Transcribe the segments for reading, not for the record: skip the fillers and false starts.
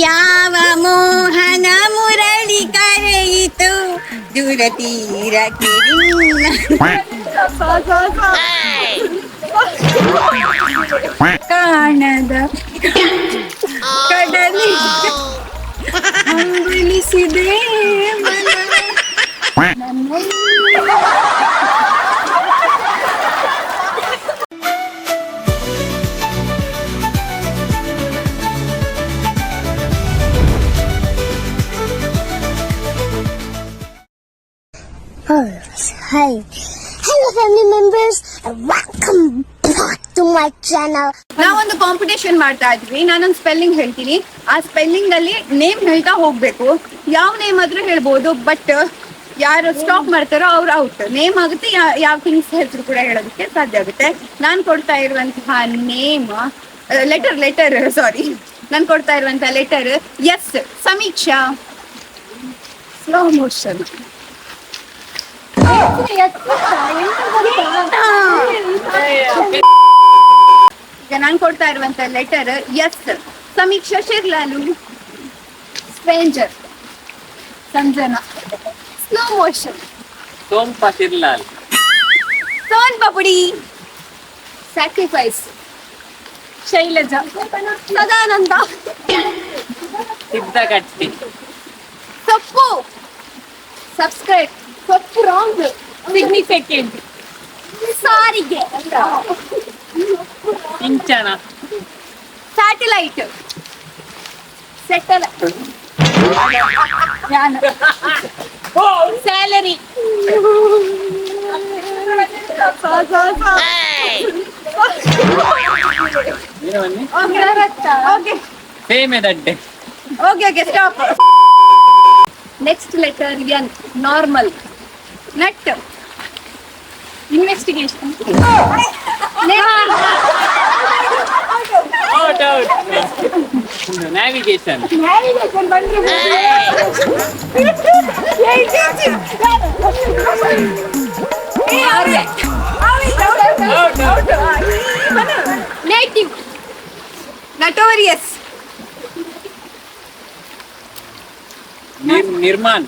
ಯಾವ ಮೋಹನ ಮುರಳಿ ಕರೆಯಿತು ದೂರ ತೀರಕ್ಕೆ ಕಾಣದ ಕಡಲಿ ಅಂಬಿಳಿಸಿದೆ Hi. Hello family members and welcome back to my channel. ನಾವೊಂದು ಕಾಂಪಿಟೇಷನ್ ಮಾಡ್ತಾ ಇದ್ವಿ. ನಾನೊಂದು ಸ್ಪೆಲ್ಲಿಂಗ್ ಹೇಳ್ತೀನಿ. ಆ ಸ್ಪೆಲ್ಲಿಂಗ್ ಅಲ್ಲಿ ನೇಮ್ ಹೇಳ್ತಾ ಹೋಗ್ಬೇಕು. ಯಾವ ನೇಮ್ ಆದ್ರೂ ಹೇಳ್ಬೋದು, ಬಟ್ ಯಾರು ಸ್ಟಾಪ್ ಮಾಡ್ತಾರೋ ಅವ್ರು ಔಟ್. ನೇಮ್ ಆಗುತ್ತೆ, ಯಾವ ಥಿಂಗ್ಸ್ ಹೆಸರು ಕೂಡ ಹೇಳೋದಕ್ಕೆ ಸಾಧ್ಯ ಆಗುತ್ತೆ. ನಾನು ಕೊಡ್ತಾ ಇರುವಂತಹ ನೇಮ್ ಲೆಟರ್ ಸಾರಿ ನಾನು ಕೊಡ್ತಾ ಇರುವಂತಹ letter S. Sameeksha. Slow motion. ಈಗ ನಾನು ಕೊಡ್ತಾ ಇರುವಂತ letter S. Sameeksha. Shirlal. Stranger. Sanjana. Slow motion. ಸೋಂಪಾ ಶಿರ್ಲಾಲ್. ಸೋನ್ ಪಪುಡಿ. ಸ್ಯಾಕ್ರಿಫೈಸ್. ಶೈಲಜಾ. ಸದಾನಂದ. ಸಿದ್ಧಗಟ್ಟಿ. ಸೊಪ್ಪು. ಸಬ್ಸ್ಕ್ರೈಬ್. ಸೊಪ್ಪು ರಾಂಗ್. ಸಿಗ್ನಿಫಿಕೆಂಟ್. ಸಾರಿಗೆ. ಸಿಂಚನ. ಸ್ಯಾಟಲೈಟ್. ಸೆಟಲ್. ಸ್ಯಾಲರಿ. ಸೇಮೆದಡ್ಡೆ. Okay stop. Next letter N. Normal. Nut. Investigation. Navigation. Native. Notorious. Nirman.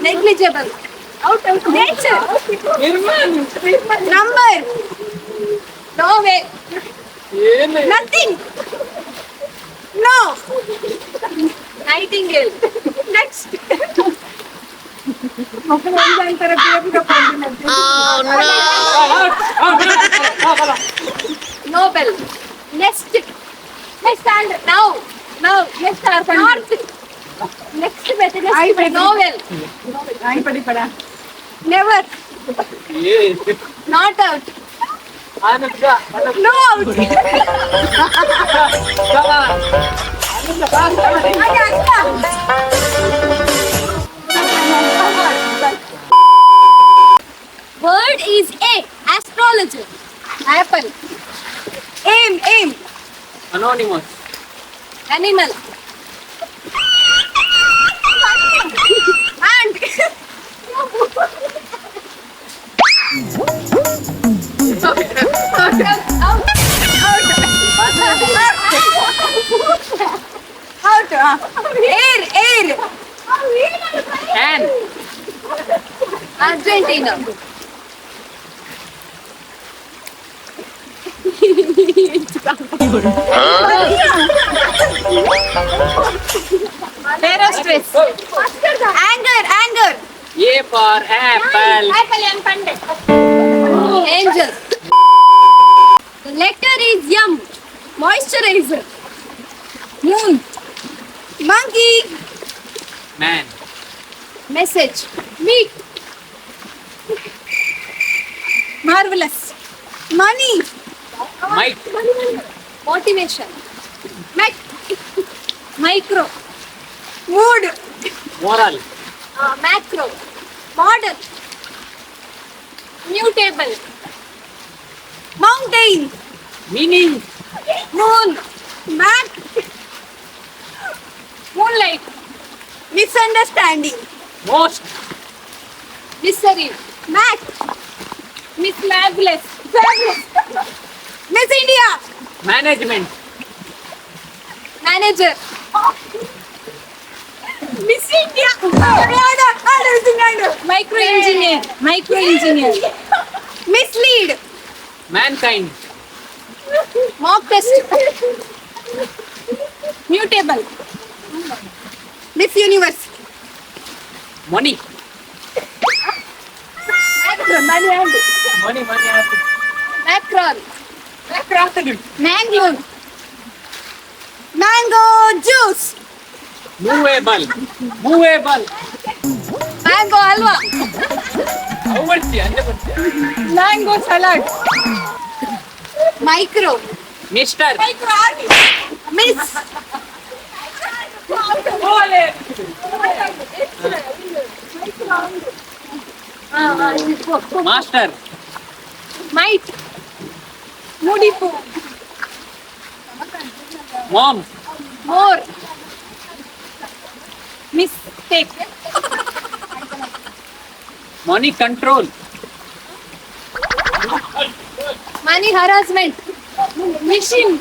Negligible. Nature. Number. No way. Nothing. No. Nightingale. Next. Nobel. Next. Stand. Now. Next north. Next novel. Never. Not out. No out. Word is A. Astrologer. Apple. Aim. Anonymous. Animal. Ant. Out. Air. Can. Argentina. Stress. Anger. A for apple. Angel. The letter is M. Moisturizer. Moon. Monkey. Man. Message. Meat. Marvelous. Money. Might. Motivation. Micro. Mood. Moral. Macro. Model. Mutable. Mountain. Meaning. Moon. Map. Moonlight. Misunderstanding. Most. Misery. Mac. Miss Fabulous. Management. Manager. Miss India. Micro engineer. Micro engineer. Mislead. Mankind. Mock test. Mutable. Miss Universe. Money. Money money Macron. Macron. Mangalore. Mango juice. Movable. Mango halwa. ಅವು ಬರ್ತೀಯ ಅಂದ್ರೆ ಬರ್ತೀಯ. Mango salad. Micro. Mister. Miss. Master. Might. ಮುಡಿಪು. Mom. More. Mistake. Money control. Money harassment. Machine.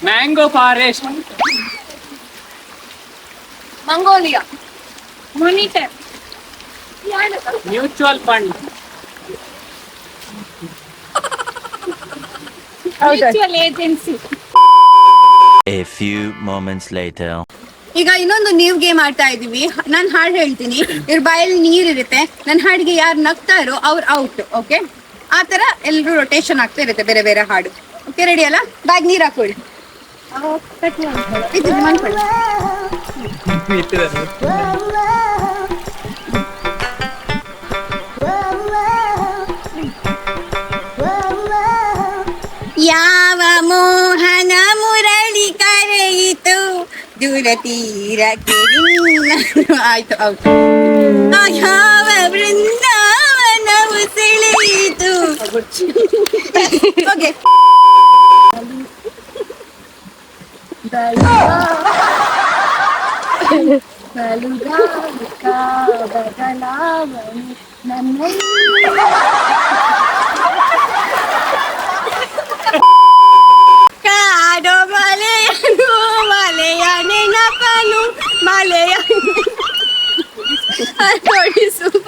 Mango forest. Mongolia. Monitor. Mutual fund. Mutual agency. A few moments later. ಈಗ ಇನ್ನೊಂದು ನೀವ್ game ಆಡ್ತಾ ಇದೀವಿ. ನಾನು ಹಾಡು ಹೇಳ್ತೀನಿ, ಇವ್ರ ಬಾಯಲ್ಲಿ ನೀರಿರುತ್ತೆ. ನನ್ನ ಹಾಡಿಗೆ ಯಾರು ನಗ್ತಾರೋ ಅವ್ರು ಔಟ್. ಓಕೆ, ಆ ತರ ಎಲ್ರು ರೊಟೇಷನ್ ಆಗ್ತಾ ಇರುತ್ತೆ, ಬೇರೆ ಬೇರೆ ಹಾಡು. ಓಕೆ, ರೆಡಿ ಅಲ್ಲ? ಬ್ಯಾಗ್ ನೀರ್ ಹಾಕೊಳ್ಳಿ. ಇದು ಮಾಡ್ಕೊಳ್ಳಿ. ಯಾವ ಮೋಹನ ಮುರಳಿ ಕರೆಯಿತು ದೂರ ತೀರಕ್ಕೆ ಆಯ್ತು ಔಟ್. ಯಾವ ಬೃಂದಾವನವು ಸೆಳೆಯಿತು. ಓಕೆ, ಕಾಡೋ ಮಲೆಯನು ಮಲೆಯ ನೆನಪನು ಮಲೆಯ ತೊಡಿಸುವ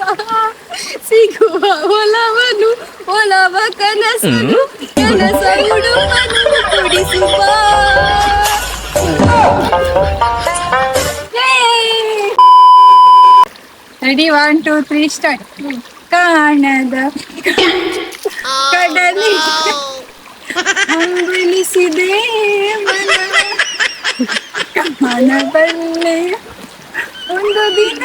ಸಿಗುವ ಒಲವನು ಒಲವ ಕನಸನು ಕನಸ ಉಡುಪನು ಕೊಡಿಸುವ. Ready, 1 2 3 start. ಕಾಣದ ಕಡಲಿ ಅಂಬಲಿಸಿದೆ ಮನ ಕಾಣಬಲ್ಲೆ ಒಂದು ದಿನ.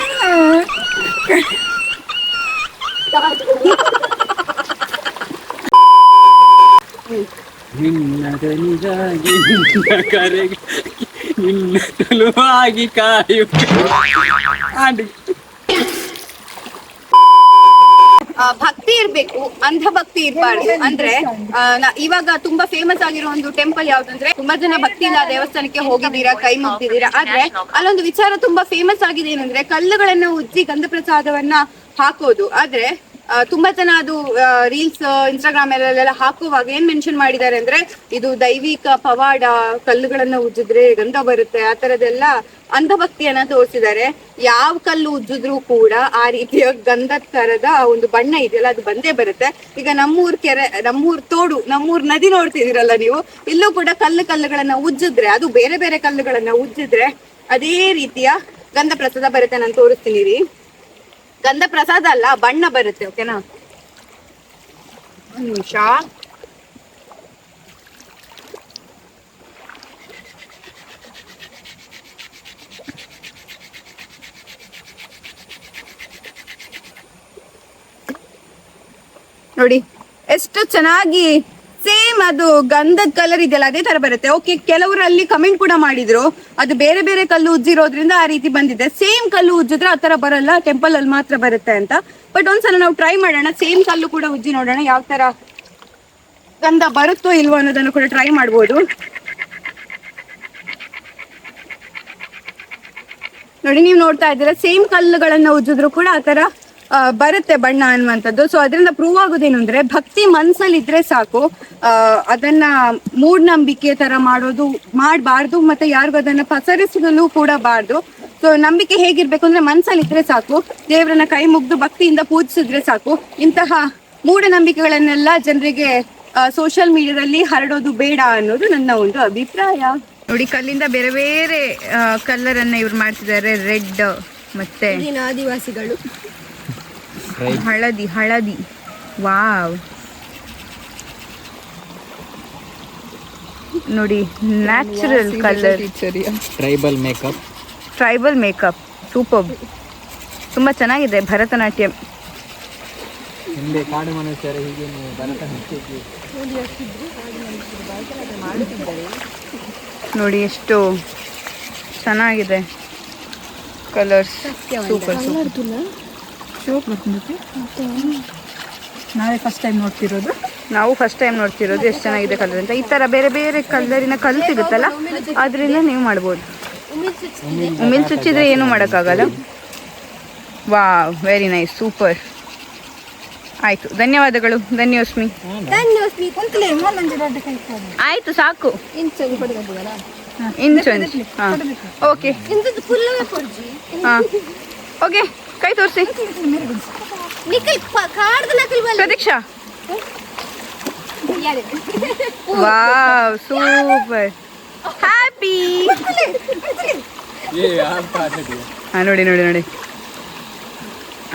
ನಿನ್ನ ದನಿಗಾಗಿ ನಿನ್ನ ಕರೆಗೆ ನಿನ್ನ ಸಲುವಾಗಿ ಕಾಯು. ಭಕ್ತಿ ಇರ್ಬೇಕು, ಅಂಧ ಭಕ್ತಿ ಇರಬಾರ್ದು. ಅಂದ್ರೆ ಇವಾಗ ತುಂಬಾ ಫೇಮಸ್ ಆಗಿರೋ ಒಂದು ಟೆಂಪಲ್ ಯಾವ್ದಂದ್ರೆ, ತುಂಬಾ ಜನ ಭಕ್ತಿ ಇಲ್ಲ ದೇವಸ್ಥಾನಕ್ಕೆ ಹೋಗಿದ್ದೀರಾ, ಕೈ ಮುಗ್ದಿದ್ದೀರಾ. ಆದ್ರೆ ಅಲ್ಲೊಂದು ವಿಚಾರ ತುಂಬಾ ಫೇಮಸ್ ಆಗಿದೆ, ಏನಂದ್ರೆ ಕಲ್ಲುಗಳನ್ನ ಉಜ್ಜಿ ಗಂಧ ಪ್ರಸಾದವನ್ನ ಹಾಕೋದು. ಆದ್ರೆ ತುಂಬಾ ಜನ ಅದು ರೀಲ್ಸ್ ಇನ್ಸ್ಟಾಗ್ರಾಮ್ ಅಲ್ಲೆಲ್ಲ ಹಾಕುವಾಗ ಏನ್ ಮೆನ್ಷನ್ ಮಾಡಿದ್ದಾರೆ ಅಂದ್ರೆ, ಇದು ದೈವಿಕ ಪವಾಡ, ಕಲ್ಲುಗಳನ್ನ ಉಜ್ಜಿದ್ರೆ ಗಂಧ ಬರುತ್ತೆ, ಆ ತರದೆಲ್ಲ ಅಂಧಭಕ್ತಿಯನ್ನ ತೋರಿಸಿದ್ದಾರೆ. ಯಾವ ಕಲ್ಲು ಉಜ್ಜಿದ್ರು ಕೂಡ ಆ ರೀತಿಯ ಗಂಧದ ತರದ ಒಂದು ಬಣ್ಣ ಇದೆಯಲ್ಲ, ಅದು ಬಂದೇ ಬರುತ್ತೆ. ಈಗ ನಮ್ಮೂರ್ ಕೆರೆ, ನಮ್ಮೂರ್ ತೋಡು, ನಮ್ಮೂರ್ ನದಿ ನೋಡ್ತಿದ್ದೀರಲ್ಲ ನೀವು, ಇಲ್ಲೂ ಕೂಡ ಕಲ್ಲುಗಳನ್ನ ಉಜ್ಜಿದ್ರೆ, ಅದು ಬೇರೆ ಬೇರೆ ಕಲ್ಲುಗಳನ್ನ ಉಜ್ಜಿದ್ರೆ ಅದೇ ರೀತಿಯ ಗಂಧ ಪ್ರಸಾದ ಬರುತ್ತೆ. ನಾನು ತೋರಿಸ್ತೀನಿ ರೀ. ಗಂಧ ಪ್ರಸಾದ ಅಲ್ಲ, ಬಣ್ಣ ಬರುತ್ತೆ. ಓಕೆನಾ, ಒಂದು ನಿಮಿಷ. ನೋಡಿ ಎಷ್ಟು ಚೆನ್ನಾಗಿ ಸೇಮ್ ಅದು ಗಂಧದ ಕಲರ್ ಇದೆಯಲ್ಲ ಅದೇ ತರ ಬರುತ್ತೆ. ಓಕೆ, ಕೆಲವರು ಅಲ್ಲಿ ಕಮೆಂಟ್ ಕೂಡ ಮಾಡಿದ್ರು, ಅದು ಬೇರೆ ಬೇರೆ ಕಲ್ಲು ಉಜ್ಜಿರೋದ್ರಿಂದ ಆ ರೀತಿ ಬಂದಿದೆ. ಸೇಮ್ ಕಲ್ಲು ಉಜ್ಜಿದ್ರೆ ಆ ತರ ಬರಲ್ಲ, ಟೆಂಪಲ್ ಅಲ್ಲಿ ಮಾತ್ರ ಬರುತ್ತೆ ಅಂತ. ಬಟ್ ಒಂದ್ಸಲ ನಾವು ಟ್ರೈ ಮಾಡೋಣ, ಸೇಮ್ ಕಲ್ಲು ಕೂಡ ಉಜ್ಜಿ ನೋಡೋಣ ಯಾವ ತರ ಗಂಧ ಬರುತ್ತೋ ಇಲ್ವೋ ಅನ್ನೋದನ್ನು ಕೂಡ ಟ್ರೈ ಮಾಡ್ಬೋದು. ನೋಡಿ, ನೀವು ನೋಡ್ತಾ ಇದ್ದೀರಾ, ಸೇಮ್ ಕಲ್ಲುಗಳನ್ನ ಉಜ್ಜಿದ್ರು ಕೂಡ ಆ ತರ ಬರುತ್ತೆ ಬಣ್ಣ ಅನ್ನುವಂಥದ್ದು. ಸೊ ಅದರಿಂದ ಪ್ರೂವ್ ಆಗೋದೇನು ಅಂದ್ರೆ ಭಕ್ತಿ ಮನ್ಸಲ್ಲಿ ಇದ್ರೆ ಸಾಕು. ಅದನ್ನ ಮೂಢನಂಬಿಕೆ ತರ ಮಾಡಬಾರ್ದು, ಮತ್ತೆ ಯಾರಿಗೂ ಅದನ್ನ ಪಸರಿಸಲು ಕೂಡ ಬಾರ್ದು. ಸೊ ನಂಬಿಕೆ ಹೇಗಿರ್ಬೇಕು ಅಂದ್ರೆ ಮನ್ಸಲ್ಲಿ ಇದ್ರೆ ಸಾಕು, ದೇವರನ್ನ ಕೈ ಮುಗ್ದು ಭಕ್ತಿಯಿಂದ ಪೂಜಿಸಿದ್ರೆ ಸಾಕು. ಇಂತಹ ಮೂಢನಂಬಿಕೆಗಳನ್ನೆಲ್ಲ ಜನರಿಗೆ ಸೋಷಿಯಲ್ ಮೀಡಿಯಾದಲ್ಲಿ ಹರಡೋದು ಬೇಡ ಅನ್ನೋದು ನನ್ನ ಒಂದು ಅಭಿಪ್ರಾಯ. ನೋಡಿ, ಕಲ್ಲಿಂದ ಬೇರೆ ಬೇರೆ ಕಲರ್ ಅನ್ನ ಇವ್ರು ಮಾಡ್ತಿದ್ದಾರೆ. ರೆಡ್ ಮತ್ತೆ ಆದಿವಾಸಿಗಳು ಹಳದಿ. ವಾವ್, ನೋಡಿ natural colour, tribal makeup super, ತುಂಬಾ ಚೆನ್ನಾಗಿದೆ. ಭರತನಾಟ್ಯಂ ಕಾಡು ಮನುಷ್ಯರು ಹೀಗೆ ನೋಡಿ ಎಷ್ಟು ಚೆನ್ನಾಗಿದೆ ಕಲರ್ಸ್. ಸೂಪರ್ ನಾವೇ ಫಸ್ಟ್ ಟೈಮ್ ನೋಡ್ತಿರೋದು. ನಾವು ಫಸ್ಟ್ ಟೈಮ್ ನೋಡ್ತಿರೋದು ಎಷ್ಟು ಚೆನ್ನಾಗಿದೆ ಕಲರ್ ಅಂತ. ಈ ತರ ಬೇರೆ ಬೇರೆ ಕಲರಿನ ಕಲ್ಲು ಸಿಗುತ್ತಲ್ಲ, ಅದರಿಂದ ನೀವು ಮಾಡ್ಬೋದು. ಉಮಿಲ್ ಚುಚ್ಚಿದ್ರೆ ಏನು ಮಾಡೋಕ್ಕಾಗಲ್ಲ. Wow, very nice, super. ಆಯ್ತು, ಧನ್ಯವಾದಗಳು ಧನ್ಯೋಸ್ಮಿ. ಆಯ್ತು ಸಾಕು, ಇಂಚೊಂದು. ಹಾಂ ಓಕೆ, ಹಾಂ ಓಕೆ, ಕೈ ತೋರಿಸಿ ಪ್ರತೀಕ್ಷಾ. Wow, super, happy. ಹಾಂ ನೋಡಿ ನೋಡಿ ನೋಡಿ.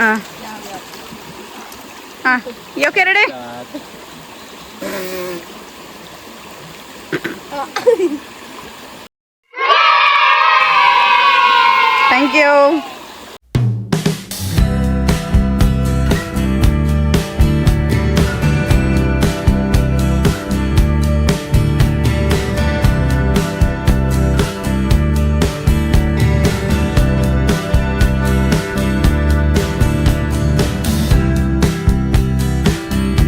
ಹಾಂ ಹಾಂ, ಓಕೆ ರೆಡಿ. Thank you.